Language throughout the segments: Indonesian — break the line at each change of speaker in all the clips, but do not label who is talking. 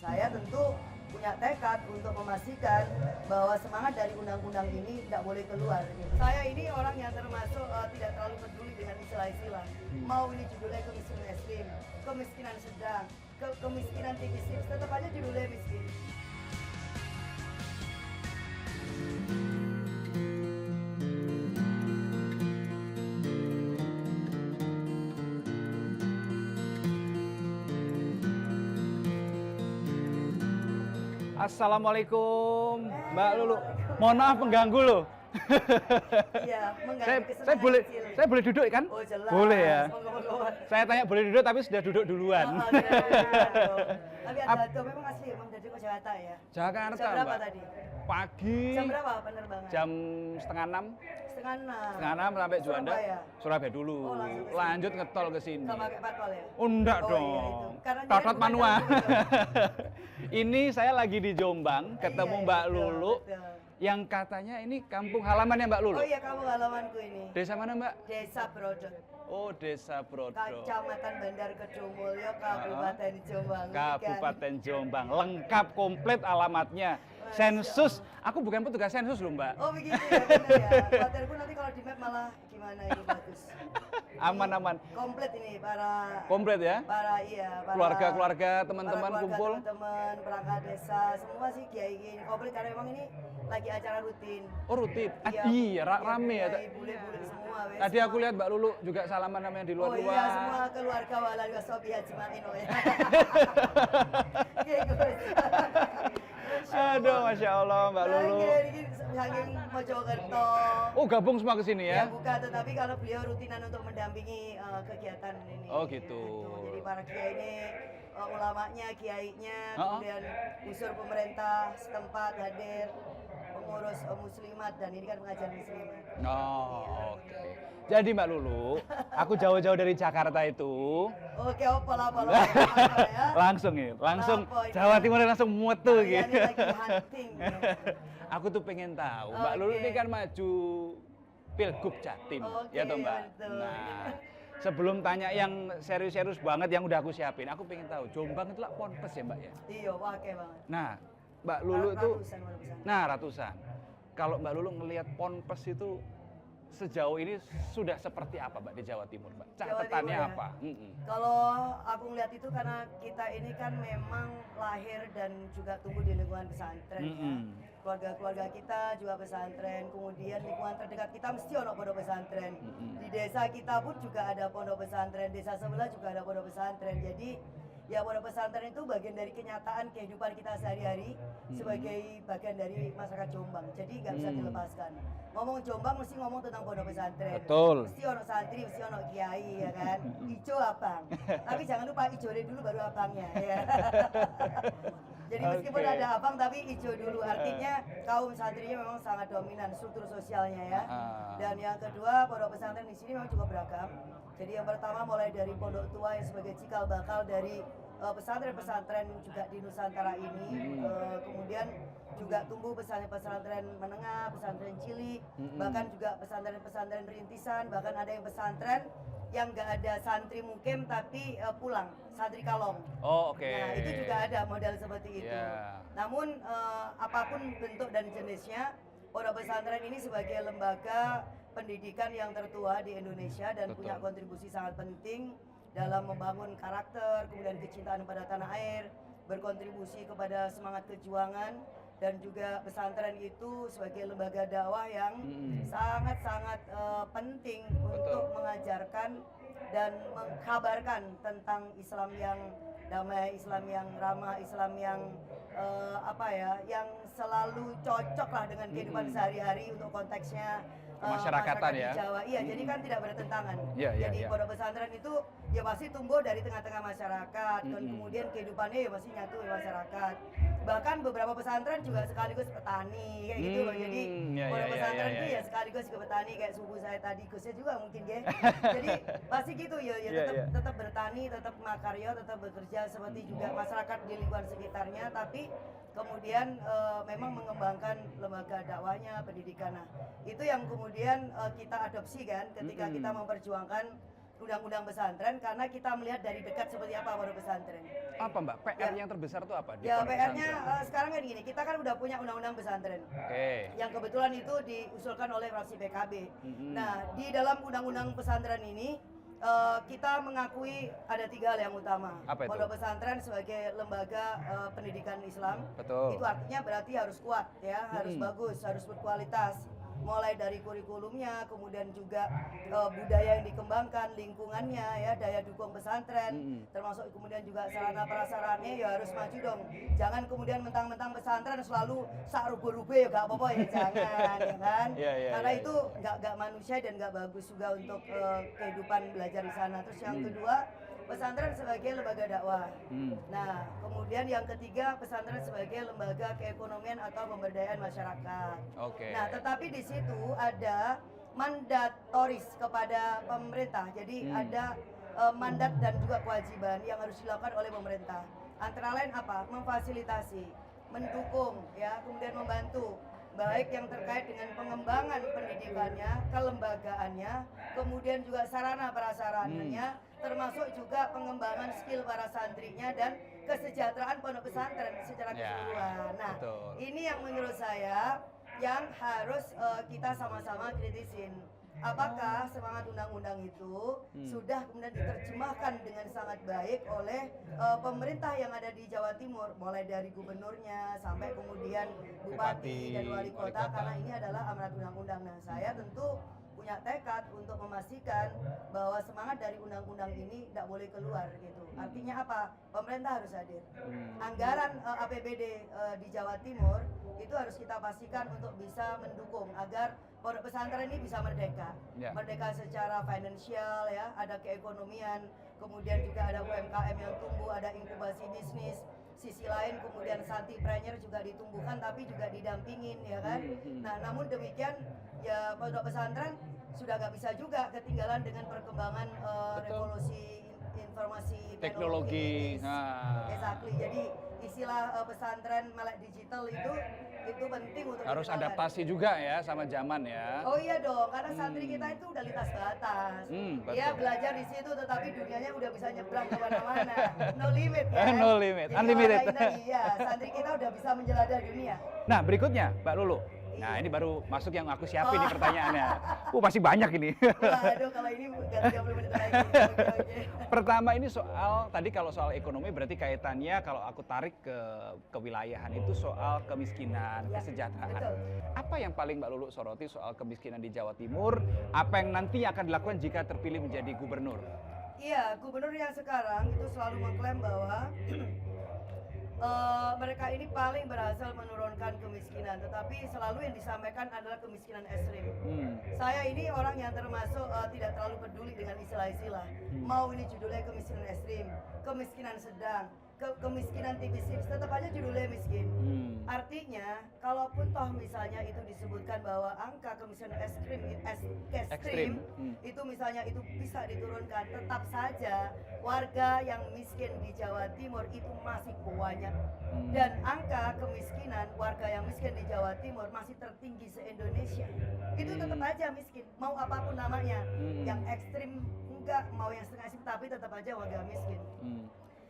saya tentu punya tekad untuk memastikan bahwa semangat dari undang-undang ini tidak boleh keluar. Gitu. Saya ini orang yang termasuk tidak terlalu peduli dengan istilah-istilah. Mau ini judulnya kemiskinan ekstrim, kemiskinan sedang, kemiskinan tipis, tetap aja judulnya miskin.
Assalamualaikum, Mbak Lulu. Mohon maaf mengganggu loh.
Iya,
saya boleh duduk kan?
Oh, jelas.
Boleh ya.
Monggo.
Saya tanya boleh duduk tapi sudah duduk duluan.
Tapi ada memang asli emang dari kok Jakarta ya.
Jakarta,
Jam berapa
Mbak?
tadi?
Pagi.
Jam berapa penerbangan?
Jam setengah 6.
Setengah 6.
Setengah 6 sampai Juanda.
Surabaya
Dulu.
Oh, langsung ke sini.
Lanjut ngetol ke sini.
Nggak pakai patwal ya?
Oh, enggak
Oh,
dong.
iya, itu. Karena
Tatat
jalan
manual.
bukan jalan
Ini saya lagi di Jombang, ketemu
Iya,
Mbak
betul,
Lulu.
betul.
Yang katanya ini kampung halamannya Mbak Lulu.
Oh iya, kamu halamanku ini.
Desa mana, Mbak?
Desa Brodot.
Oh, Desa Brodot.
Kecamatan Bandar Kedungmulyo, Kabupaten Jombang.
Kabupaten Jombang. Lengkap komplit alamatnya. Sensus. Aku bukan petugas sensus loh, Mbak.
Oh begitu ya, benar ya. Khawatirku nanti kalau di map malah gimana ini bagus.
Aman-aman.
Komplit ini para
Komplit ya?
para iya, para
Keluarga-keluarga, teman-teman
para keluarga,
kumpul.
Teman-teman, perangkat desa, semua sih kiai ini komplit karena memang ini lagi acara rutin.
Oh, rutin. Iya, rame ya.
Kiai, bule-bule semua. wes,
Tadi aku
semua.
lihat Mbak Lulu juga salaman namanya di luar-luar.
Oh iya, semua keluarga walal wasobi hajmain oh ya. Kayak gue.
Aduh, Masya Allah Mbak Lulu.
Ini saking Mojokerto.
Oh, gabung semua ke sini
Ya
ya?
bukan, tetapi kalau beliau rutinan untuk mendampingi kegiatan ini.
Oh, gitu.
Jadi para kiai ini ulamanya, kiainya,
Oh.
kemudian unsur pemerintah setempat hadir, pengurus muslimat dan ini kan pengajian muslimat.
Oh, oke. Jadi Mbak Lulu, aku jauh-jauh dari Jakarta itu.
Oke, pola ya.
Langsung ya, langsung
Lapo ini.
Jawa Timur langsung mutu
Kalian
gitu.
ini lagi hunting. Ya.
Aku tuh pengen tahu, Mbak Lulu
Oke.
ini kan maju Pilgub Jatim,
Oke,
ya toh Mbak.
betul.
Nah, sebelum tanya yang serius-serius banget yang udah aku siapin, aku pengen tahu Jombang itu lah ponpes ya Mbak ya.
Iya, pakai banget.
Nah, Mbak Lulu itu,
Ratusan.
nah ratusan. Kalau Mbak Lulu ngelihat ponpes itu sejauh ini sudah seperti apa Mbak di Jawa Timur Mbak?
Jawa
Catatannya
Timur, ya?
apa?
Kalau aku ngeliat itu karena kita ini kan memang lahir dan juga tumbuh di lingkungan pesantren ya. Keluarga-keluarga kita juga pesantren, kemudian lingkungan terdekat kita mesti ada pondok pesantren. Di desa kita pun juga ada pondok pesantren, desa sebelah juga ada pondok pesantren. Jadi ya pondok pesantren itu bagian dari kenyataan kehidupan kita sehari-hari sebagai bagian dari masyarakat Jombang. Jadi nggak bisa dilepaskan. Ngomong Jombang mesti ngomong tentang pondok pesantren.
Betul.
Mesti ono santri, mesti ono kiai ya kan. Ijo abang. Tapi jangan lupa ijole dulu baru abangnya ya. Jadi meskipun
Oke.
ada abang tapi ijo dulu. Artinya kaum santrinya memang sangat dominan struktur sosialnya ya. Dan yang kedua pondok pesantren di sini memang cukup beragam. Jadi yang pertama mulai dari pondok tua yang sebagai cikal bakal dari pesantren-pesantren juga di Nusantara ini. Kemudian juga tumbuh pesantren-pesantren menengah, pesantren cilik, bahkan juga pesantren-pesantren rintisan, bahkan ada yang pesantren yang nggak ada santri mukim tapi pulang, santri kalong.
Oh, oke.
Nah, itu juga ada model seperti itu.
Yeah.
Namun apapun bentuk dan jenisnya, pondok pesantren ini sebagai lembaga pendidikan yang tertua di Indonesia dan
Betul.
punya kontribusi sangat penting dalam membangun karakter, kemudian kecintaan pada tanah air, berkontribusi kepada semangat kejuangan, dan juga pesantren itu sebagai lembaga dakwah yang sangat-sangat penting untuk mengajarkan dan mengkabarkan tentang Islam yang damai, Islam yang ramah, Islam yang yang selalu cocok lah dengan kehidupan sehari-hari untuk konteksnya
Kemasyarakatan
masyarakat
ya.
di Jawa. Iya, jadi kan tidak bertentangan.
Iya, iya,
Jadi
iya.
pondok pesantren itu ya pasti tumbuh dari tengah-tengah masyarakat dan kemudian kehidupannya ya pasti nyatu di masyarakat. Bahkan beberapa pesantren juga sekaligus petani kayak gitu loh. Jadi
Iya,
pondok
iya,
pesantren
iya,
itu
iya.
ya sekaligus juga petani kayak subuh saya tadi Gusnya juga mungkin ya. Jadi pasti gitu ya,
Iya,
tetap
iya.
tetap bertani, tetap makarya, tetap bekerja seperti juga masyarakat di lingkungan sekitarnya, tapi kemudian memang mengembangkan lembaga dakwahnya, pendidikan. Nah, itu yang kemudian kita adopsi kan ketika kita memperjuangkan undang-undang pesantren karena kita melihat dari dekat seperti apa pondok pesantren.
Apa Mbak? PR yang terbesar itu apa? Di
Ya
pondok
PR-nya
pesantren?
sekarang kan gini, kita kan udah punya undang-undang pesantren.
Oke.
Yang kebetulan itu diusulkan oleh fraksi PKB. Nah, di dalam undang-undang pesantren ini kita mengakui ada 3 hal yang utama.
Apa itu?
Pondok pesantren sebagai lembaga pendidikan Islam.
Betul.
Itu artinya berarti harus kuat ya, harus bagus, harus berkualitas. Mulai dari kurikulumnya, kemudian juga budaya yang dikembangkan, lingkungannya ya, daya dukung pesantren, termasuk kemudian juga sarana prasarannya ya harus maju dong. Jangan kemudian mentang-mentang pesantren selalu sak rubuh-rubuh ya gak apa-apa ya, jangan ya kan. Karena itu nggak manusia dan nggak bagus juga untuk kehidupan belajar di sana. Terus yang kedua, pesantren sebagai lembaga dakwah. Nah, kemudian yang ketiga, pesantren sebagai lembaga keekonomian atau pemberdayaan masyarakat.
Oke.
Nah, tetapi di situ ada mandatoris kepada pemerintah. Jadi ada mandat dan juga kewajiban yang harus dilakukan oleh pemerintah. Antara lain apa? Memfasilitasi, mendukung, ya, kemudian membantu baik yang terkait dengan pengembangan pendidikannya, kelembagaannya, kemudian juga sarana prasarananya, termasuk juga pengembangan skill para santrinya dan kesejahteraan pondok pesantren secara keseluruhan. Nah, ini yang menurut saya yang harus kita sama-sama kritisin. Apakah semangat undang-undang itu sudah kemudian diterjemahkan dengan sangat baik oleh pemerintah yang ada di Jawa Timur, mulai dari gubernurnya sampai kemudian bupati dan wali kota, karena ini adalah amanat undang-undang. Nah, saya tentu punya tekad untuk memastikan bahwa semangat dari undang-undang ini tidak boleh keluar gitu. Artinya apa? Pemerintah harus hadir. Anggaran APBD di Jawa Timur itu harus kita pastikan untuk bisa mendukung agar pondok pesantren ini bisa merdeka. Merdeka secara finansial ya, ada keekonomian, kemudian juga ada UMKM yang tumbuh, ada inkubasi bisnis. Sisi lain kemudian santripreneur juga ditumbuhkan tapi juga didampingin ya kan. Nah, namun demikian ya pondok pesantren sudah nggak bisa juga ketinggalan dengan perkembangan revolusi informasi teknologi. Exactly. Jadi istilah pesantren melek digital itu penting untuk
harus adaptasi juga ya sama zaman ya.
Oh iya dong, karena santri kita itu udah lintas batas. Dia belajar di situ tetapi dunianya udah bisa nyebrang kemana-mana. No limit ya.
No limit,
jadi
unlimited.
Iya, santri kita udah bisa menjelajah dunia.
Nah, berikutnya Mbak Lulu. Nah, ini baru masuk yang aku siapin nih pertanyaannya. Masih banyak ini.
Waduh, kalau ini nggak 30 menit lagi. Okay.
Pertama ini soal, tadi kalau soal ekonomi berarti kaitannya kalau aku tarik ke kewilayahan itu soal kemiskinan, kesejahteraan.
Betul.
Apa yang paling Mbak Lulu soroti soal kemiskinan di Jawa Timur? Apa yang nanti akan dilakukan jika terpilih menjadi gubernur?
Iya, gubernur yang sekarang itu selalu mengklaim bahwa mereka ini paling berhasil menurunkan kemiskinan, tetapi selalu yang disampaikan adalah kemiskinan ekstrim. Saya ini orang yang termasuk tidak terlalu peduli dengan istilah-istilah. Mau ini judulnya kemiskinan ekstrim, kemiskinan sedang, kemiskinan tipis-tipis, tetap aja judulnya miskin. Artinya, kalaupun toh misalnya itu disebutkan bahwa angka kemiskinan ekstrim itu misalnya itu bisa diturunkan, tetap saja warga yang miskin di Jawa Timur itu masih banyak. Dan angka kemiskinan warga yang miskin di Jawa Timur masih tertinggi se-Indonesia. Itu tetap aja miskin, mau apapun namanya. Yang ekstrim enggak, mau yang setengah ekstrim, tapi tetap aja warga miskin.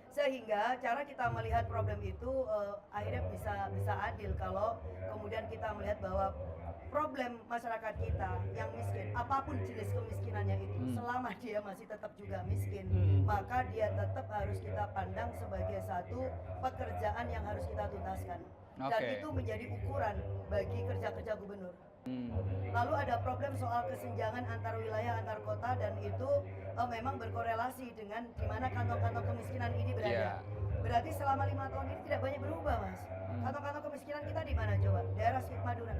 Sehingga cara kita melihat problem itu akhirnya bisa adil kalau kemudian kita melihat bahwa problem masyarakat kita yang miskin, apapun jenis kemiskinannya itu, selama dia masih tetap juga miskin, maka dia tetap harus kita pandang sebagai satu pekerjaan yang harus kita tuntaskan. Dan itu menjadi ukuran bagi kerja-kerja gubernur. Lalu ada problem soal kesenjangan antar wilayah, antar kota, dan itu memang berkorelasi dengan di mana kantong-kantong kemiskinan ini berada. Berarti selama 5 tahun ini tidak banyak berubah, Mas. Kantong-kantong kemiskinan kita di mana coba? Daerah sekitar Madura.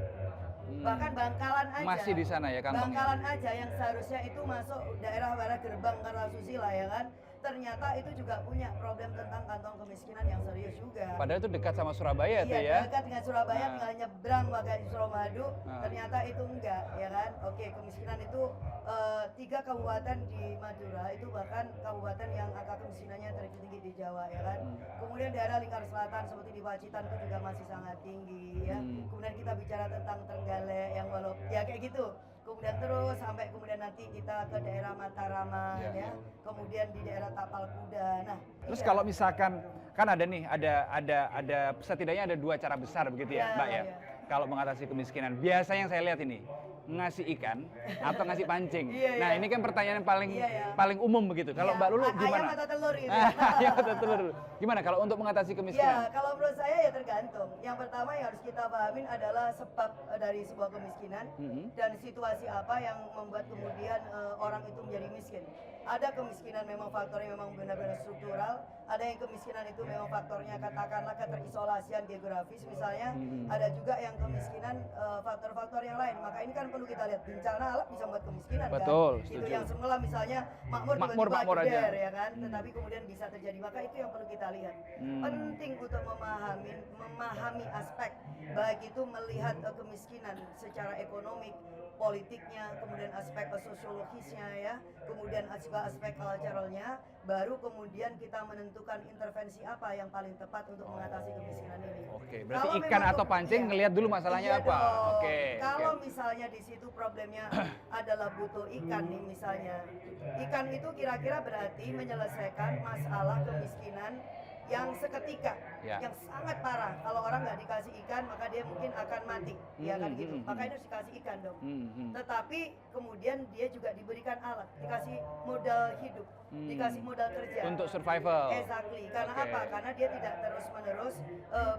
Bahkan Bangkalan aja.
Masih di sana ya kantongnya.
Bangkalan aja yang seharusnya itu masuk daerah gerbang Kartasusila ya kan. Ternyata itu juga punya problem tentang kantong kemiskinan yang serius juga.
Padahal itu dekat sama Surabaya tuh ya.
Iya, dekat dengan Surabaya, tinggal nyebrang pakai Suramadu. Ternyata itu enggak, ya kan? Oke, kemiskinan itu 3 kabupaten di Madura itu bahkan kabupaten yang angka kemiskinannya tertinggi di Jawa, ya kan? Kemudian daerah lingkar selatan seperti di Pacitan itu juga masih sangat tinggi, ya. Kemudian kita bicara tentang Trenggalek yang walaupun ya kayak gitu. kemudian terus sampai kemudian nanti kita ke daerah Mataraman ya, kemudian di daerah Tapal Kuda. Nah,
terus kalau misalkan kan ada nih, ada setidaknya ada 2 cara besar begitu ya, Mbak ya. Kalau mengatasi kemiskinan, biasanya yang saya lihat ini ngasih ikan atau ngasih pancing. Nah, ini kan pertanyaan yang paling umum begitu. Kalau Mbak Lulu gimana?
Ayam atau telur gitu.
Ayam atau telur. Gimana kalau untuk mengatasi kemiskinan?
Ya, kalau menurut saya ya tergantung. Yang pertama yang harus kita pahamin adalah sebab dari sebuah kemiskinan dan situasi apa yang membuat kemudian orang itu menjadi miskin. Ada kemiskinan memang faktornya memang benar-benar struktural, ada yang kemiskinan itu memang faktornya katakanlah keterisolasian geografis misalnya, ada juga yang kemiskinan faktor-faktor yang lain. Maka ini kan perlu kita lihat, bencana alam bisa membuat kemiskinan.
Betul,
kan?
setuju.
Itu yang semula misalnya makmur
aja
ya kan, tetapi kemudian bisa terjadi. Maka itu yang perlu kita lihat. Penting untuk memahami aspek baik itu melihat kemiskinan secara ekonomik, politiknya, kemudian aspek sosiologisnya ya, kemudian juga aspek culturalnya, baru kemudian kita menentukan intervensi apa yang paling tepat untuk mengatasi kemiskinan ini.
Oke, berarti kalau ikan atau pancing ngelihat dulu masalahnya apa?
Oke. Kalau misalnya di situ problemnya adalah butuh ikan nih misalnya, ikan itu kira-kira berarti menyelesaikan masalah kemiskinan yang seketika, yang sangat parah. Kalau orang nggak dikasih ikan, maka dia mungkin akan mati, ya kan gitu. Makanya harus dikasih ikan dong. Tetapi kemudian dia juga diberikan alat, dikasih modal hidup, dikasih modal kerja.
Untuk survival.
Exactly. Karena apa? Karena dia tidak terus-menerus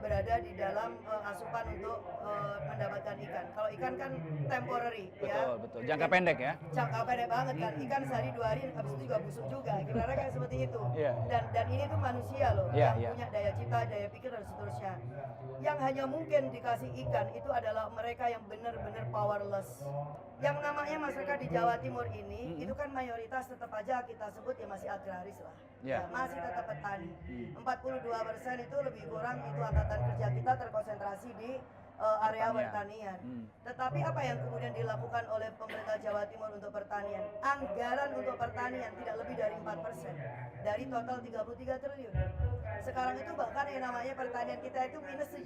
berada di dalam asupan untuk mendapatkan ikan. Kalau ikan kan temporary, ya.
Betul. Jangka pendek ya.
Jangka pendek banget kan. Ikan sehari 2 hari, habis itu juga busuk juga. Kira-kira kayak seperti itu. Dan ini tuh manusia loh. Yang punya daya cipta, daya pikir dan seterusnya. Yang hanya mungkin dikasih ikan itu adalah mereka yang benar-benar powerless. Yang namanya masyarakat di Jawa Timur ini itu kan mayoritas tetap aja kita sebut ya masih agraris lah. Masih tetap petani. 42% itu lebih kurang itu angkatan kerja kita terkonsentrasi di area pertanian. Tetapi apa yang kemudian dilakukan oleh pemerintah Jawa Timur untuk pertanian? Anggaran untuk pertanian tidak lebih dari 4% dari total 33 triliun. Sekarang itu bahkan yang namanya pertanian kita itu minus 7%.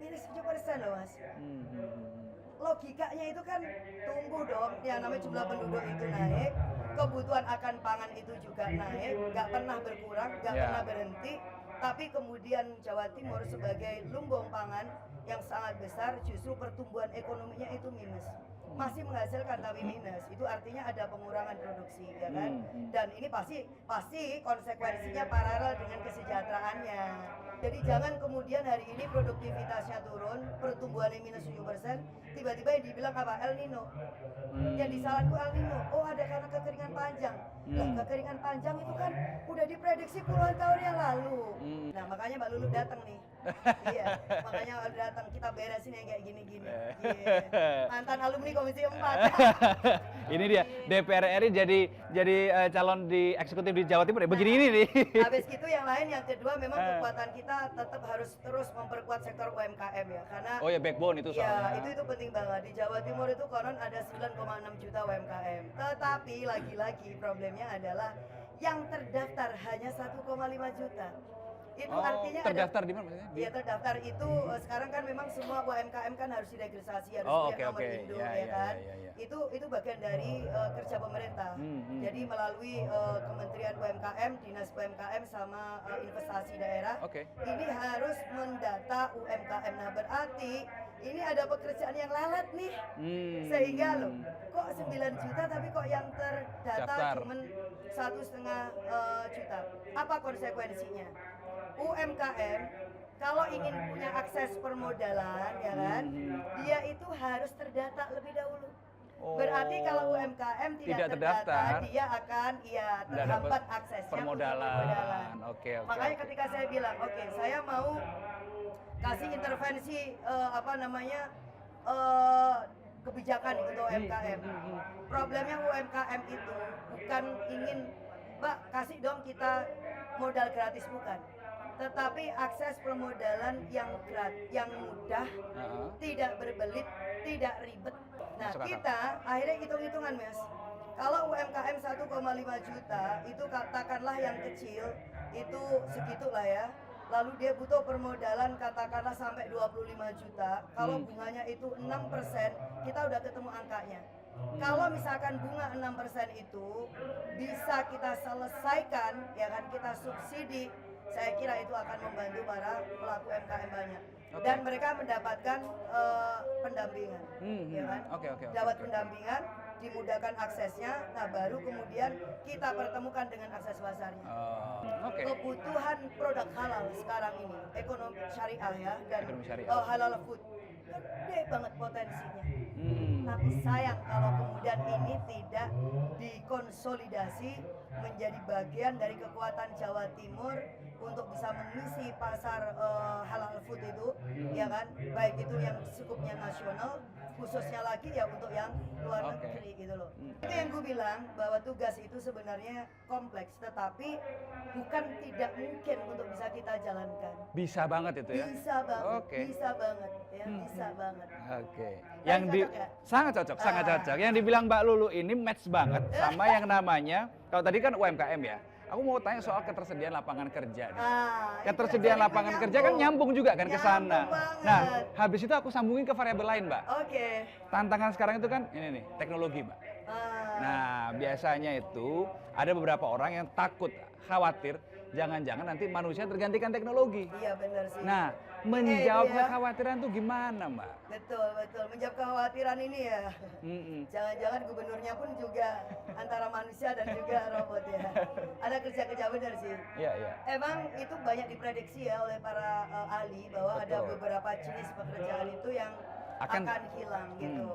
Minus 7% loh Mas. Logikanya itu kan tumbuh dong, yang namanya jumlah penduduk itu naik, kebutuhan akan pangan itu juga naik, nggak pernah berkurang, nggak pernah berhenti. Tapi kemudian Jawa Timur sebagai lumbung pangan yang sangat besar, justru pertumbuhan ekonominya itu minus. Masih menghasilkan tapi minus. Itu artinya ada pengurangan produksi, ya kan? Dan ini pasti konsekuensinya paralel dengan kesejahteraannya. Jadi jangan kemudian hari ini produktivitasnya turun, pertumbuhannya minus 7%, tiba-tiba yang dibilang apa? El Nino. Yang disalahkan El Nino. Oh, ada karena kekeringan panjang. Lah, kekeringan panjang itu kan udah diprediksi puluhan tahun yang lalu. Nah, makanya Mbak Lulu datang nih. Iya, makanya datang, kita beresin yang kayak gini-gini. Mantan alumni Komisi 4.
Ini dia, DPR RI jadi calon di eksekutif di Jawa Timur ya, begini ini nih.
Habis itu yang lain, yang kedua memang kekuatan kita tetap harus terus memperkuat sektor UMKM ya, karena
oh ya, backbone itu soalnya.
Ya, itu penting banget. Di Jawa Timur itu konon ada 9,6 juta UMKM. Tetapi lagi-lagi problemnya adalah yang terdaftar hanya 1,5 juta. Itu artinya
terdaftar di mana maksudnya?
Iya, terdaftar itu sekarang kan memang semua UMKM kan harus diregistrasi, harus punya nomor induk ya kan. Itu bagian dari kerja pemerintah. Jadi melalui Kementerian UMKM, Dinas UMKM sama investasi daerah. Ini harus mendata UMKM. Nah, berarti ini ada pekerjaan yang lalat nih. Sehingga loh, kok 9 juta tapi kok yang terdata cuma 1,5 juta. Apa konsekuensinya? UMKM kalau ingin punya akses permodalan ya kan, dia itu harus terdata lebih dahulu. Berarti kalau UMKM tidak terdata, dia akan terhambat aksesnya
permodalan.
Makanya ketika saya bilang, oke, saya mau kasih intervensi kebijakan untuk UMKM. Problemnya UMKM itu bukan ingin, Mbak, kasih dong kita modal gratis, bukan. Tetapi akses permodalan yang mudah, tidak berbelit, tidak ribet. Nah, kita akhirnya hitung-hitungan, Mas. Kalau UMKM 1,5 juta, itu katakanlah yang kecil, itu segitulah ya. lalu dia butuh permodalan katakanlah sampai 25 juta. Kalau bunganya itu 6%, kita udah ketemu angkanya. Kalau misalkan bunga 6% itu bisa kita selesaikan, ya kan, kita subsidi, saya kira itu akan membantu para pelaku UMKM banyak. Dan mereka mendapatkan pendampingan, ya kan? Dapat pendampingan, dimudahkan aksesnya, nah baru kemudian kita pertemukan dengan akses pasarnya. Kebutuhan produk halal sekarang ini, ekonomi syariah ya, dan halal food, gede banget potensinya. Tapi sayang kalau kemudian ini tidak dikonsolidasi menjadi bagian dari kekuatan Jawa Timur untuk bisa mengisi pasar halal food itu, ya kan, baik itu yang skupnya nasional, khususnya lagi ya untuk yang luar negeri gitu loh. Itu yang gue bilang bahwa tugas itu sebenarnya kompleks, tetapi bukan tidak mungkin untuk bisa kita jalankan.
Bisa banget itu ya?
Bisa banget, bisa banget ya, bisa banget.
Yang sangat cocok, sangat cocok. Yang dibilang Mbak Lulu ini match banget sama yang namanya, kalau tadi kan UMKM ya. Aku mau tanya soal ketersediaan lapangan kerja. Ketersediaan lapangan kerja kan nyambung juga kan ke sana. Nah, habis itu aku sambungin ke variabel lain, Mbak. Tantangan sekarang itu kan ini nih, teknologi, Mbak. Nah, biasanya itu ada beberapa orang yang takut, khawatir, jangan-jangan nanti manusia tergantikan teknologi.
Iya, benar sih.
Nah, menjawab kekhawatiran itu gimana, Mbak?
Betul, betul. Menjawab kekhawatiran ini ya. Jangan-jangan gubernurnya pun juga antara manusia dan juga robot ya. Ada kerja-kerja benar sih.
Iya, iya.
Emang itu banyak diprediksi ya oleh para ahli bahwa ada beberapa jenis pekerjaan itu yang akan hilang gitu.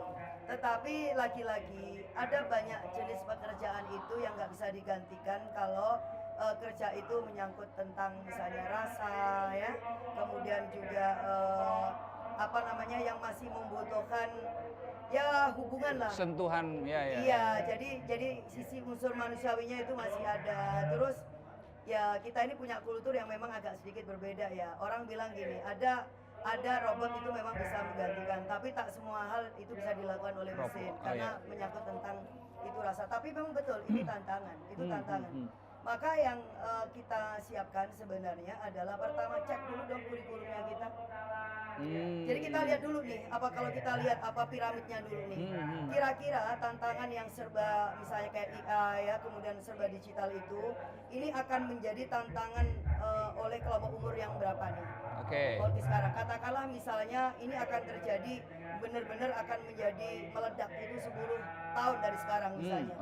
Tetapi lagi-lagi ada banyak jenis pekerjaan itu yang nggak bisa digantikan kalau kerja itu menyangkut tentang misalnya rasa ya, kemudian juga apa namanya yang masih membutuhkan ya hubungan lah, sentuhan ya. Iya, jadi sisi unsur manusiawinya itu masih ada. Terus ya kita ini punya kultur yang memang agak sedikit berbeda ya. Orang bilang gini, ada robot itu memang bisa menggantikan, tapi tak semua hal itu bisa dilakukan oleh mesin karena menyangkut tentang itu rasa. Tapi memang betul ini tantangan, itu tantangan. Maka yang kita siapkan sebenarnya adalah pertama cek dulu dong kurikulumnya kita. Jadi kita lihat dulu nih, kalau kita lihat piramidnya dulu nih. Kira-kira tantangan yang serba misalnya kayak AI ya, kemudian serba digital itu, ini akan menjadi tantangan oleh kelompok umur yang berapa nih? Kalau sekarang katakanlah misalnya ini akan terjadi benar-benar akan menjadi meledak itu 10 tahun dari sekarang misalnya.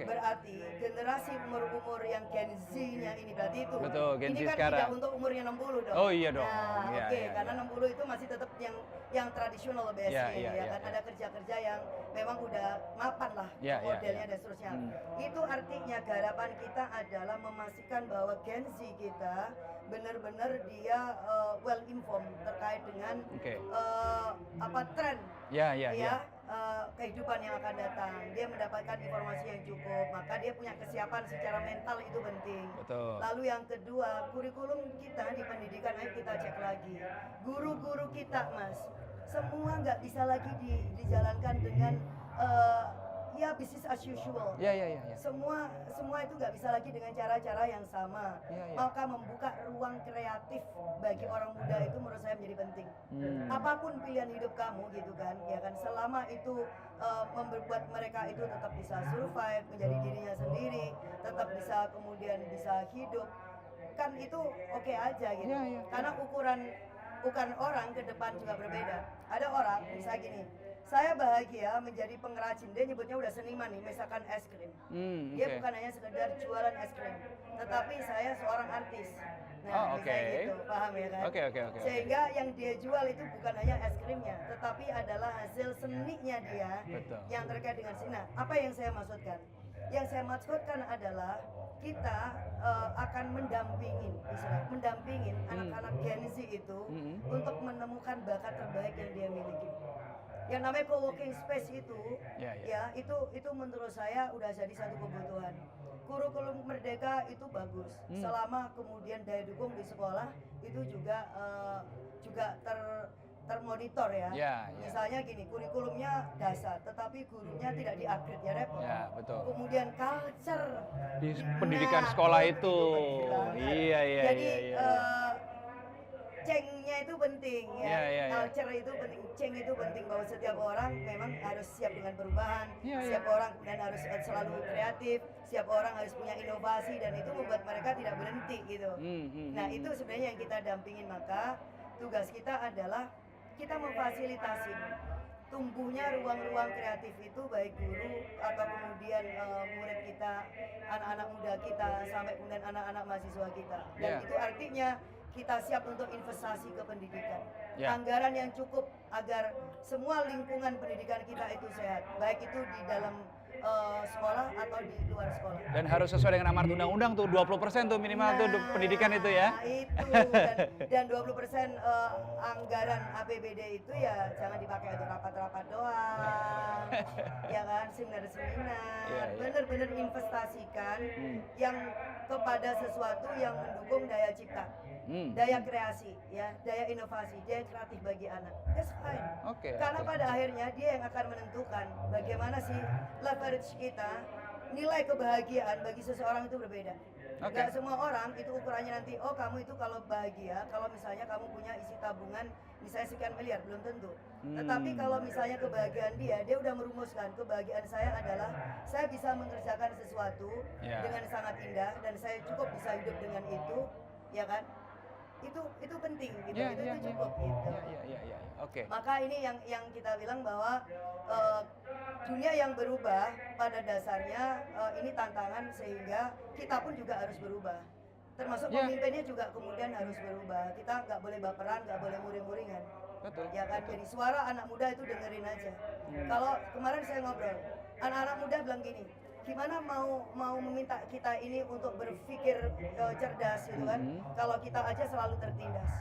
Berarti generasi umur-umur yang Gen Z-nya ini berarti itu. Betul, Gen Z ini kan sekarang. Tidak untuk umurnya 60 dong. Oh iya dong. Nah, karena 60 itu masih tetap yang tradisional BSI ya kan, ada kerja-kerja yang memang udah mapan lah modelnya dan seterusnya. Itu artinya garapan kita adalah memastikan bahwa Gen Z kita benar-benar dia well informed terkait dengan tren kehidupan yang akan datang. Dia mendapatkan informasi yang cukup, maka dia punya kesiapan secara mental itu penting. Lalu yang kedua, kurikulum kita di pendidikan, ayo kita cek lagi. Guru-guru kita, Mas, semua nggak bisa lagi dijalankan dengan business as usual. Semua itu nggak bisa lagi dengan cara-cara yang sama. Maka membuka ruang kreatif bagi orang muda itu menurut saya menjadi penting. Apapun pilihan hidup kamu gitu kan, ya kan, selama itu membuat mereka itu tetap bisa survive, menjadi dirinya sendiri, tetap bisa kemudian bisa hidup, kan itu oke aja gitu. Karena ukuran orang ke depan juga berbeda. Ada orang misalnya gini, saya bahagia menjadi pengrajin, dia nyebutnya udah seniman nih, misalkan es krim. Dia bukan hanya sekedar jualan es krim, tetapi saya seorang artis. Nah, misalnya gitu, paham ya kan? Sehingga yang dia jual itu bukan hanya es krimnya, tetapi adalah hasil seninya dia yang terkait dengan seni. Nah, apa yang saya maksudkan? Yang saya maksudkan adalah kita akan mendampingin anak-anak Gen Z itu untuk menemukan bakat terbaik yang dia miliki. Yang namanya co-working space itu, itu menurut saya udah jadi satu kebutuhan. Kurikulum Merdeka itu bagus, selama kemudian daya dukung di sekolah itu juga termonitor ya. Misalnya gini, kurikulumnya dasar, tetapi gurunya tidak di-upgrade ya, Rep. Kemudian culture
di pendidikan sekolah itu. Jadi
cengnya itu penting ya. Culture itu penting, ceng itu penting bahwa setiap orang memang harus siap dengan perubahan, siap orang dan harus selalu kreatif, siap orang harus punya inovasi dan itu membuat mereka tidak berhenti gitu. Nah itu sebenarnya yang kita dampingin, maka tugas kita adalah kita memfasilitasi tumbuhnya ruang-ruang kreatif itu baik guru atau kemudian murid kita, anak-anak muda kita sampai kemudian anak-anak mahasiswa kita. Dan itu artinya kita siap untuk investasi ke pendidikan. Anggaran yang cukup agar semua lingkungan pendidikan kita itu sehat, baik itu di dalam sekolah atau di luar sekolah.
Dan harus sesuai dengan amar undang-undang tuh 20% tuh minimal tuh pendidikan itu ya.
Nah itu dan 20% anggaran APBD itu ya jangan dipakai untuk rapat-rapat doang, ya kan, seminar-seminar. Bener-bener investasikan yang kepada sesuatu yang mendukung daya cipta. Daya kreasi, ya, daya inovasi, daya kreatif bagi anak. That's fine. Karena pada akhirnya dia yang akan menentukan bagaimana sih leverage kita, nilai kebahagiaan bagi seseorang itu berbeda. Gak semua orang itu ukurannya nanti, oh kamu itu kalau bahagia, kalau misalnya kamu punya isi tabungan misalnya sekian miliar, belum tentu. Tetapi kalau misalnya kebahagiaan dia udah merumuskan, kebahagiaan saya adalah saya bisa mengerjakan sesuatu dengan sangat indah dan saya cukup bisa hidup dengan itu, ya kan? Itu penting gitu, itu cukup gitu. Maka ini yang kita bilang bahwa dunia yang berubah pada dasarnya ini tantangan sehingga kita pun juga harus berubah. Termasuk pemimpinnya juga kemudian harus berubah. Kita nggak boleh baperan, nggak boleh muring-muringan. Ya kan, jadi suara anak muda itu dengerin aja. Kalau kemarin saya ngobrol, anak-anak muda bilang gini, gimana mau meminta kita ini untuk berpikir cerdas gitu kan, kalau kita aja selalu tertindas.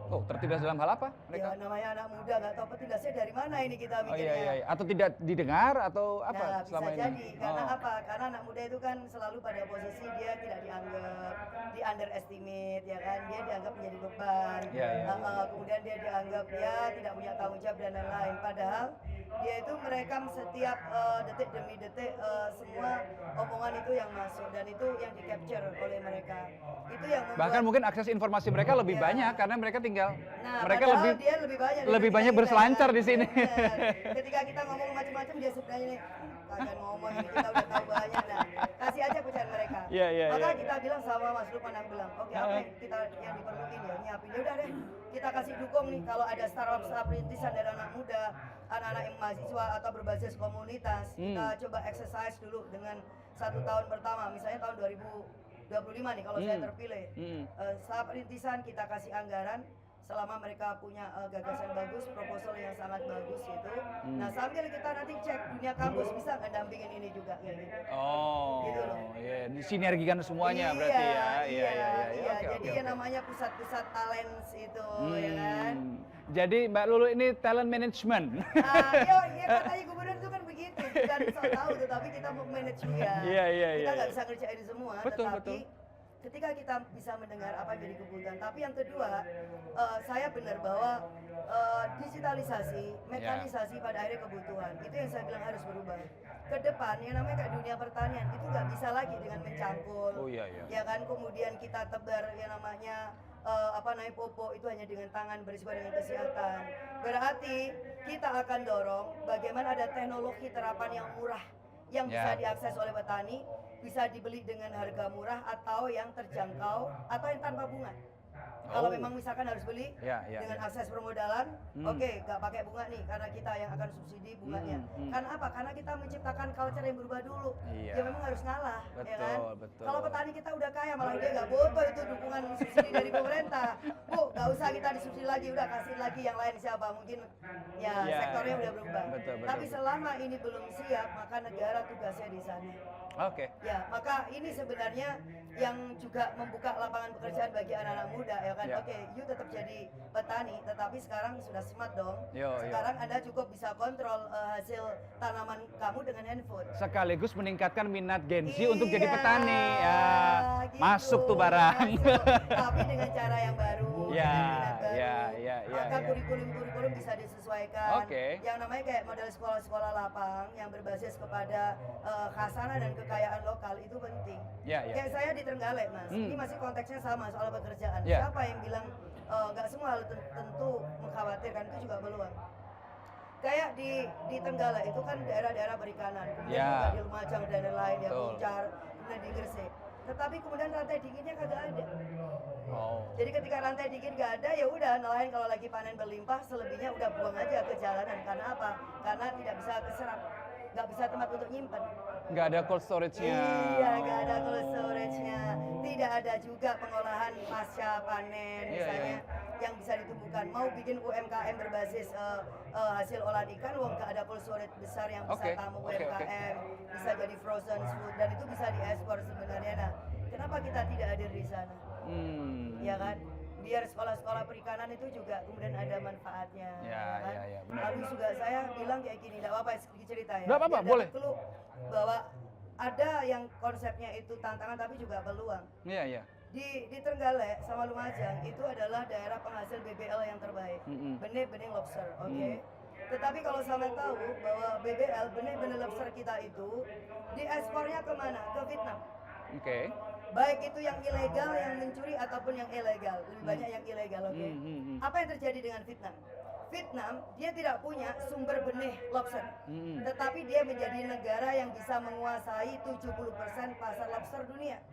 Oh, tertindas dalam hal apa mereka?
Ya namanya anak muda, nggak tahu tertindasnya dari mana ini kita mikirnya.
Atau tidak didengar atau apa selama ini?
Bisa jadi, karena apa? Karena anak muda itu kan selalu pada posisi dia tidak dianggap, di underestimate, ya kan? Dia dianggap menjadi beban. Kemudian dia dianggap dia tidak punya tanggung jawab dan lain-lain. Padahal dia itu merekam setiap detik demi detik semua omongan itu yang masuk dan itu yang di capture oleh mereka. Itu yang membuat,
bahkan mungkin akses informasi mereka lebih banyak karena mereka tinggal mereka
lebih
banyak berselancar di sini.
Ketika kita ngomong macam-macam dia sebenarnya nih kagak ngomong ini kita udah tahu banyak. Nah, kasih aja pecahan mereka. Maka kita bilang sama Mas Lukman yang bilang, oke, apa yang kita yang diperluin ya nyiapin. Ya udah deh, kita kasih dukung nih kalau ada startup rintisan dari anak muda, anak-anak yang mahasiswa atau berbasis komunitas. Kita coba exercise dulu dengan 1 tahun pertama, misalnya tahun 2025 nih kalau saya terpilih. Startup rintisan kita kasih anggaran selama mereka punya gagasan bagus, proposal yang sangat bagus gitu. Nah sambil kita nanti cek dunia kampus bisa nggak dampingin ini juga kayak gitu. Gitu loh.
Disinergikan semuanya berarti ya.
Jadi yang namanya pusat-pusat talent itu, ya kan.
Jadi Mbak Lulu ini talent management.
Iya katanya gubernur itu kan begitu, bukan sok tahu tetapi kita mau manage ya. Kita nggak bisa ngerjain semua, tetapi ketika kita bisa mendengar apa yang jadi kebutuhan. Tapi yang kedua, saya benar bahwa digitalisasi, mekanisasi pada akhirnya kebutuhan. Itu yang saya bilang harus berubah. Ke depan, yang namanya kayak dunia pertanian, itu nggak bisa lagi dengan mencangkul. Ya kan, kemudian kita tebar yang namanya pupuk itu hanya dengan tangan berisiko dengan kesehatan. Berarti kita akan dorong bagaimana ada teknologi terapan yang murah yang bisa diakses oleh petani, bisa dibeli dengan harga murah atau yang terjangkau atau yang tanpa bunga. Kalau memang misalkan harus beli dengan akses permodalan, oke, nggak pakai bunga nih karena kita yang akan subsidi bunganya. Karena apa? Karena kita menciptakan culture yang berubah dulu. Ya memang harus ngalah, ya kan? Kalau petani kita udah kaya, malah dia nggak butuh itu dukungan subsidi dari pemerintah. Bu, nggak usah kita disubsidi lagi, udah kasih lagi yang lain siapa? Mungkin sektornya udah berubah. Tapi selama ini belum siap, maka negara tugasnya di sana. Ya, maka ini sebenarnya yang juga membuka lapangan pekerjaan bagi anak-anak muda, ya kan? You tetap jadi petani, tetapi sekarang sudah smart dong. Sekarang Anda cukup bisa kontrol hasil tanaman kamu dengan handphone.
Sekaligus meningkatkan minat Gen Z untuk jadi petani. Gitu. Masuk tuh barang.
Masuk. Tapi dengan cara yang baru. Maka kurikulum bisa disesuaikan. Yang namanya kayak model sekolah-sekolah lapang yang berbasis kepada khasana dan kekayaan lokal itu penting. Kayak saya di Trenggalek, Mas. Ini masih konteksnya sama soal pekerjaan. Siapa yang bilang nggak semua hal tentu mengkhawatirkan, itu juga peluang. Kayak di Tenggala itu kan daerah-daerah perikanan, kemudian juga di Lumajang dan lain-lain, ya Puncar, kemudian di Gresik. Tetapi kemudian rantai dinginnya kagak ada. Jadi ketika rantai dingin nggak ada, ya udah nelayan kalau lagi panen berlimpah, selebihnya udah buang aja ke jalanan. Karena apa? Karena tidak bisa keserap, nggak bisa tempat untuk nyimpen.
Nggak ada cold storage-nya.
Iya, nggak ada cold storage-nya. Tidak ada juga pengolahan pasca panen, misalnya yang bisa ditumbuhkan. Mau bikin UMKM berbasis hasil olahan ikan, nggak ada cold storage besar yang bisa tamu UMKM, bisa jadi frozen food, dan itu bisa diekspor sebenarnya. Nah, kenapa kita tidak hadir di sana? Ya kan? Biar sekolah-sekolah perikanan itu juga kemudian ada manfaatnya. Kan? Lalu juga saya bilang kayak gini, tidak apa-apa sedikit cerita ya.
Tidak apa-apa, boleh.
Bahwa ada yang konsepnya itu tantangan tapi juga peluang.
Iya.
Di Trenggalek sama Lumajang itu adalah daerah penghasil BBL yang terbaik. Benih-benih lobster, oke? Tetapi kalau sampai tahu bahwa BBL, benih-benih lobster kita itu diekspornya kemana? Ke Vietnam. Baik itu yang ilegal, yang mencuri ataupun yang ilegal. Lebih banyak yang ilegal, oke? Apa yang terjadi dengan Vietnam? Vietnam, dia tidak punya sumber benih lobster. Tetapi dia menjadi negara yang bisa menguasai 70% pasar lobster dunia.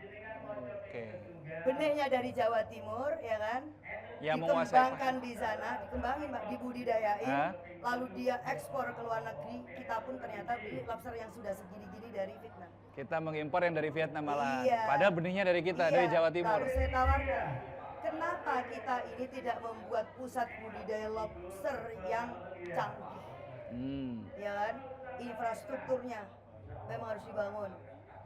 Benihnya dari Jawa Timur, ya kan? Dikembangkan di sana, dikembangin, Mbak, dibudidayain, lalu dia ekspor ke luar negeri. Kita pun ternyata beli lobster yang sudah segini-gini dari Vietnam.
Kita mengimpor yang dari Vietnam malah.
Iya.
Padahal benihnya dari kita, dari Jawa Timur.
Lalu saya tawarkan, kenapa kita ini tidak membuat pusat budidaya lobster yang canggih? Ya kan? Infrastrukturnya memang harus dibangun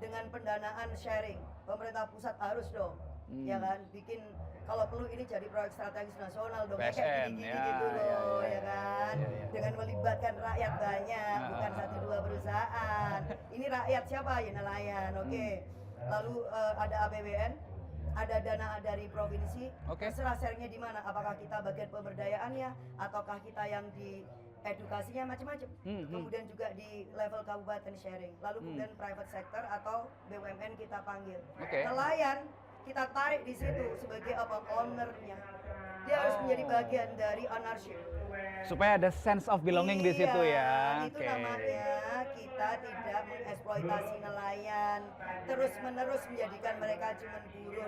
dengan pendanaan sharing. Pemerintah pusat harus dong, ya kan? Bikin kalau perlu ini jadi proyek strategis nasional dong, kayak gini-gini gitu loh, ya kan? Dengan melibatkan rakyat banyak, bukan 1-2 perusahaan. Ini rakyat siapa? Ya nelayan, oke. Lalu ada APBN, ada dana dari provinsi, terserah sharingnya di mana? Apakah kita bagian pemberdayaannya, ataukah kita yang di edukasinya, macam-macam. Kemudian juga di level kabupaten sharing. Lalu kemudian private sector atau BUMN kita panggil. Nelayan kita tarik di situ sebagai ownernya. Dia harus menjadi bagian dari ownership.
Supaya ada sense of belonging di situ ya.
Itu namanya kita tidak mengeksploitasi nelayan, terus-menerus menjadikan mereka cuma buruh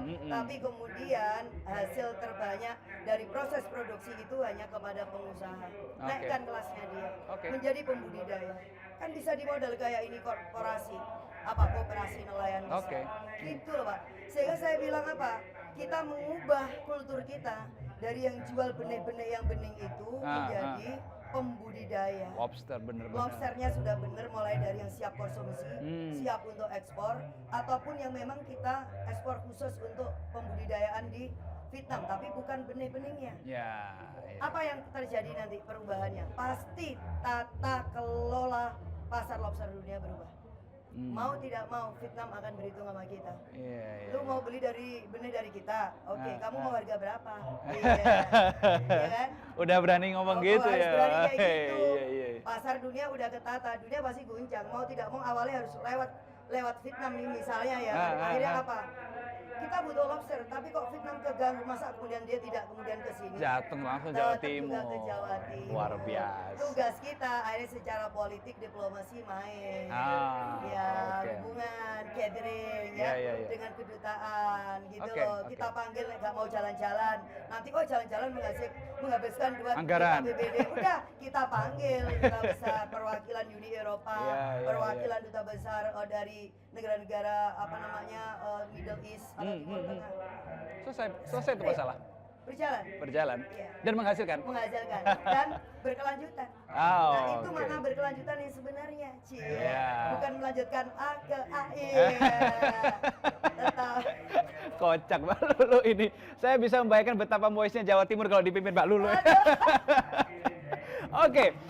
tapi kemudian hasil terbanyak dari proses produksi itu hanya kepada pengusaha. Naikkan kelasnya dia, menjadi pembudidaya. Kan bisa dimodal kayak ini korporasi, koperasi nelayan bisa. Gitu loh Pak. Sehingga saya bilang apa? Kita mengubah kultur kita dari yang jual benih-benih yang bening itu menjadi pembudidaya. Lobsternya sudah benar, mulai dari yang siap konsumsi, siap untuk ekspor, ataupun yang memang kita ekspor khusus untuk pembudidayaan di Vietnam, tapi bukan benih-benihnya. Apa yang terjadi nanti perubahannya? Pasti tata kelola pasar lobster dunia berubah. Mau tidak mau Vietnam akan berhitung sama kita. Lu mau beli benih dari kita, kamu mau harga berapa? Ya kan?
Udah berani ngomong gitu ya.
Berani kayak gitu. Pasar dunia udah ketata, dunia pasti guncang. Mau tidak mau awalnya harus lewat Vietnam nih misalnya ya. Akhirnya apa? Kita butuh lobster, tapi kok Vietnam keganggu, masa kemudian dia tidak kemudian ke sini?
Jatuh langsung Jawa Timur.
Ke Jawa Timur.
Luar biasa.
Tugas kita akhirnya secara politik diplomasi main. Hubungan, catering ya, dengan kedutaan gitu loh. Kita panggil nggak mau jalan-jalan. Nanti jalan-jalan menghabiskan duit
anggaran.
APBD. Udah kita panggil duta besar perwakilan Uni Eropa, perwakilan duta besar dari negara-negara Middle East atau Timur Tengah.
Selesai itu masalah. Berjalan. Dan menghasilkan
dan berkelanjutan. Nah, itu makna berkelanjutan yang sebenarnya, bukan melanjutkan A ke A. Tetap.
Kocak Mbak Lulu ini. Saya bisa membayangkan betapa moistnya Jawa Timur kalau dipimpin Mbak Lulu.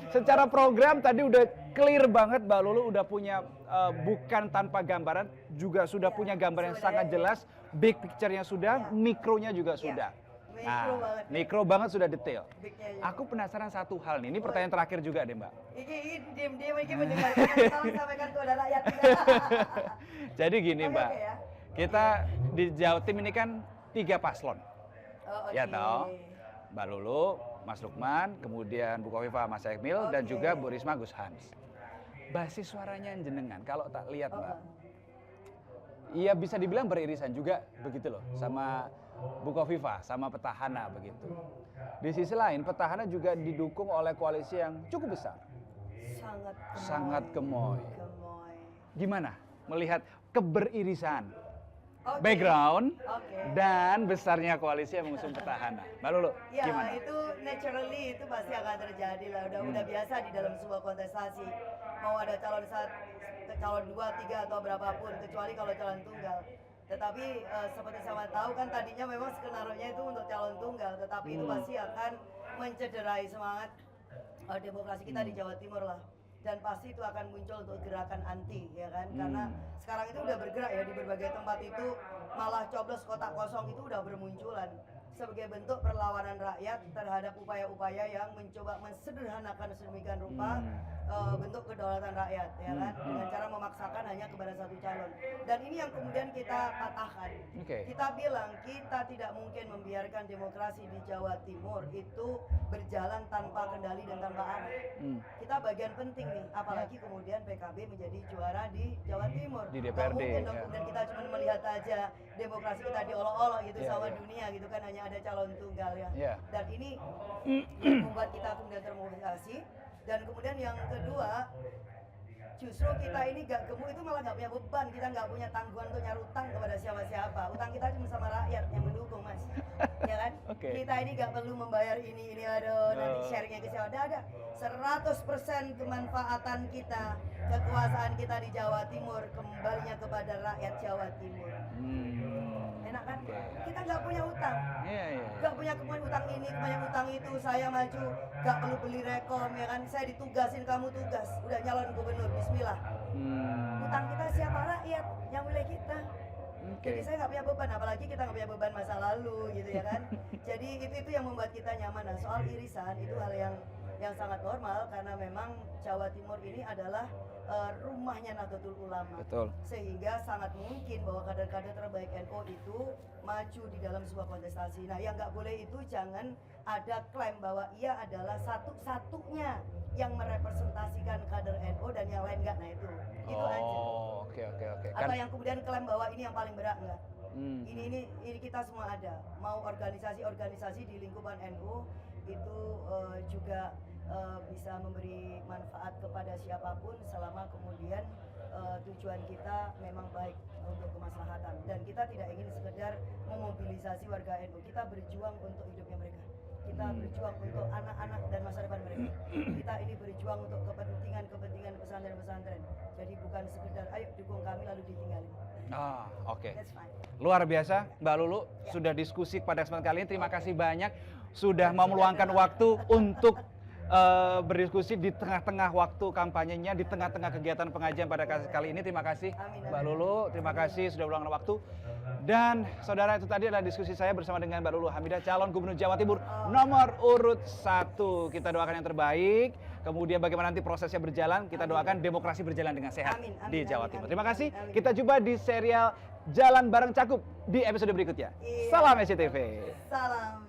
Secara program tadi udah clear banget Mbak Lulu udah punya bukan tanpa gambaran, juga sudah punya gambaran yang sangat jelas, big picture-nya sudah, mikronya juga sudah. Mikro banget sudah detail. Aku penasaran satu hal nih, ini pertanyaan terakhir juga deh Mbak.
Ini mendengarkan sampaikan kepada rakyat.
Jadi gini Mbak, kita di Jawa Tim ini kan 3 paslon.
Oh,
ya toh. Mbak Lulu, Mas Lukman, kemudian Bu Khofifah, Mas Emil, dan juga Bu Risma, Gus Hans. Basis suaranya jenengan, kalau tak lihat Mbak, iya bisa dibilang beririsan juga begitu loh, sama Bu Khofifah, sama petahana begitu. Di sisi lain, petahana juga didukung oleh koalisi yang cukup besar. Sangat gemoy. Gimana melihat keberirisan? Background dan besarnya koalisi yang mengusung petahana. Mbak Lulu,
ya,
gimana?
Itu naturally itu pasti akan terjadi lah. Udah biasa di dalam sebuah kontestasi. Mau ada calon 2, 3 atau berapapun, kecuali kalau calon tunggal. Tetapi seperti sama tahu kan tadinya memang skenario-nya itu untuk calon tunggal, tetapi itu pasti akan mencederai semangat demokrasi kita di Jawa Timur lah. Dan pasti itu akan muncul untuk gerakan anti, ya kan? Karena sekarang itu udah bergerak ya di berbagai tempat itu, malah coblos kotak kosong itu udah bermunculan sebagai bentuk perlawanan rakyat terhadap upaya-upaya yang mencoba mensederhanakan sedemikian rupa bentuk kedaulatan rakyat, ya kan? Dengan cara memaksakan hanya kepada satu calon. Dan ini yang kemudian kita patahkan. Kita bilang kita tidak mungkin membiarkan demokrasi di Jawa Timur itu berjalan tanpa kendali dan tanpa arah. Kita bagian penting nih, apalagi kemudian PKB menjadi juara di Jawa Timur.
Di DPRD.
Mungkin dong kemudian kita cuma melihat aja demokrasi kita diolok-olok gitu sama dunia gitu kan, hanya ada calon tunggal ya. Dan ini membuat kita kemudian termobilisasi. Dan kemudian yang kedua, justru kita ini gak gemuk itu malah gak punya beban, kita gak punya tanggungan untuk nyari utang kepada siapa-siapa. Utang kita cuma sama rakyat yang mendukung, Mas. Ya kan? Kita ini gak perlu membayar ini aduh, nanti sharingnya ke siapa. Ada 100% kemanfaatan kita, kekuasaan kita di Jawa Timur kembalinya kepada rakyat Jawa Timur. Enak kan? Kita nggak punya utang, nggak punya kemudian utang ini, kemudian utang itu, saya maju, nggak perlu beli rekom, ya kan? Saya ditugasin, kamu tugas, udah nyalon gubernur, bismillah. Utang kita siapa? Rakyat yang milik kita. Jadi saya nggak punya beban, apalagi kita nggak punya beban masa lalu, gitu ya kan? Jadi itu yang membuat kita nyaman. Nah, soal irisan itu hal yang sangat normal karena memang Jawa Timur ini adalah rumahnya Nahdlatul Ulama.
Betul.
Sehingga sangat mungkin bahwa kader-kader terbaik NU itu maju di dalam sebuah kontestasi. Nah, yang nggak boleh itu jangan ada klaim bahwa ia adalah satu-satunya yang merepresentasikan kader NU dan yang lain nggak. Nah, itu aja.
Oke.
Atau yang kemudian klaim bahwa ini yang paling berat, enggak. Ini kita semua ada. Mau organisasi-organisasi di lingkupan NU itu juga bisa memberi manfaat kepada siapapun selama kemudian tujuan kita memang baik untuk kemaslahatan, dan kita tidak ingin sekedar memobilisasi warga NU. Kita berjuang untuk hidupnya mereka, kita berjuang untuk anak-anak dan masa depan mereka. Kita ini berjuang untuk kepentingan pesantren-pesantren. Jadi bukan sekedar ayo dukung kami lalu ditinggalin.
Oke. Luar biasa Mbak Lulu, sudah diskusi pada kesempatan kali ini. Terima kasih banyak sudah mau meluangkan waktu untuk berdiskusi di tengah-tengah waktu kampanyenya, di tengah-tengah kegiatan pengajian pada kali ini. Terima kasih Mbak Lulu, terima kasih sudah meluangkan waktu. Dan saudara, itu tadi adalah diskusi saya bersama dengan Mbak Lulu Hamidah, calon Gubernur Jawa Timur nomor urut 1. Kita doakan yang terbaik. Kemudian bagaimana nanti prosesnya berjalan, kita doakan demokrasi berjalan dengan sehat di Jawa Timur. Terima kasih. Kita jumpa di serial Jalan Bareng Cakup di episode berikutnya. Salam SCTV.
Salam.